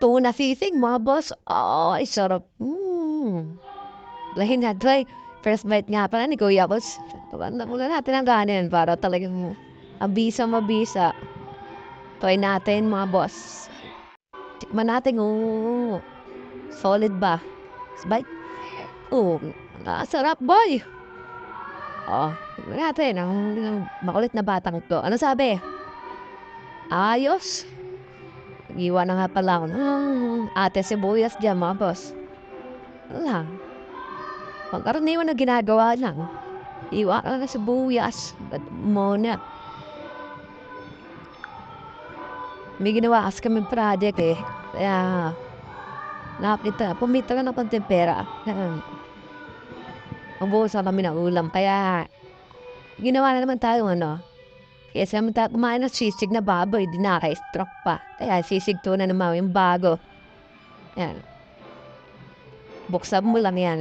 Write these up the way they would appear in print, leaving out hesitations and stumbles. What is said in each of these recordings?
Tuna sisig, mga boss. Ay, sarap. Lahin na, try. First bite nga pala ni Kuya, boss. Muna natin ang ganin para talagang mabisa. Try natin, mga boss. Tikman natin kung solid ba. First bite. Sarap, boy. Tikman natin ang makulit na batang to. Ano sabi? Ayos. Iwan na nga pala ako ng ate sibuyas dyan, mga boss. Wala. Pagkaraniwan na ginagawa lang. Iwan ka na sibuyas. Ba't muna? May ginawa kasi kami project eh. Kaya, nakakita. Pumita ka ng konting pera. Mabuhusan kami ng ulam. Kaya, ginawa na naman tayo, ano. Kesa naman tayo kumain ng sisig na baboy. Di naka-stroke pa. Kaya, sisig to na naman yung bago. Yan. Buksan mo lang yan.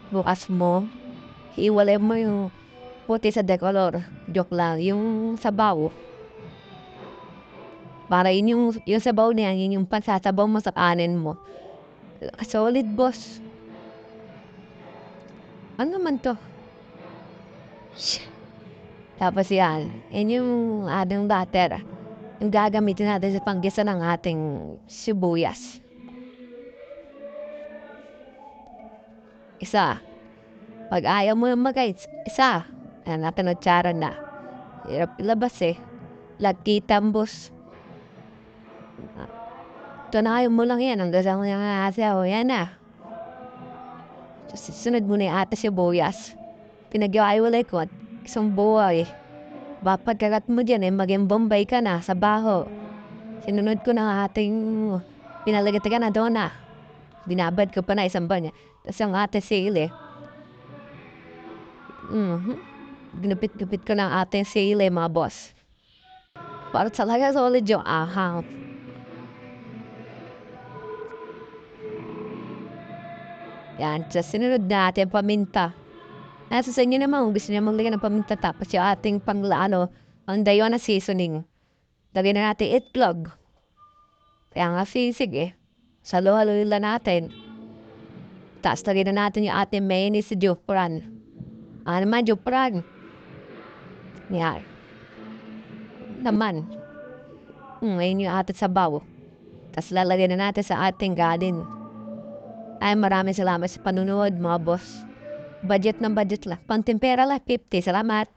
Bukas mo. Iwalay mo yung puti sa decolor. Joke lang. Yung sabaw. Para yun yung sabaw na yan, yun yung pansasabaw mo sa kanin mo. Solid, boss. Ano naman to? Tapos yan. Yan yung ating butter. Yung gagamitin natin sa panggisa ng ating sibuyas. Isa. Pag ayaw mo isa. Ayan natin ang tsara na. Hirap ilabas eh. Lagkitan, boss. Tunayan mo lang yan. Ang dasang yung asaw. Yan na. Sunod mo na yung ate sibuyas. Pinag-iwalay ko at isang buhay. Pagkagat mo dyan maging Bombay ka na sa baho. Sinunod ko na ating pinalagay ka na doon na. Binabad ko pa na isang banya. Tapos ang ate sili. Ginupit-gupit ko ng ating sili, mga boss. Para talaga solid yung ahang. Yan, sa sinunod natin, paminta. Nasa sa inyo naman, kung gusto niya maglagay ng paminta tapos yung ating ang dayo na seasoning. Lagyan na natin itlog. Kaya nga sisig eh. Salo-halo lang natin. Tapos lagyan na natin yung ating mayonnaise jufran. Ano naman, jufran. Yan. Naman. Ngayon yung ating sabaw. Tapos lalagyan na natin sa ating ganin. Ay, maraming salamat sa panunood, mga boss. Budget lang. Pantempera lang, 50. Salamat.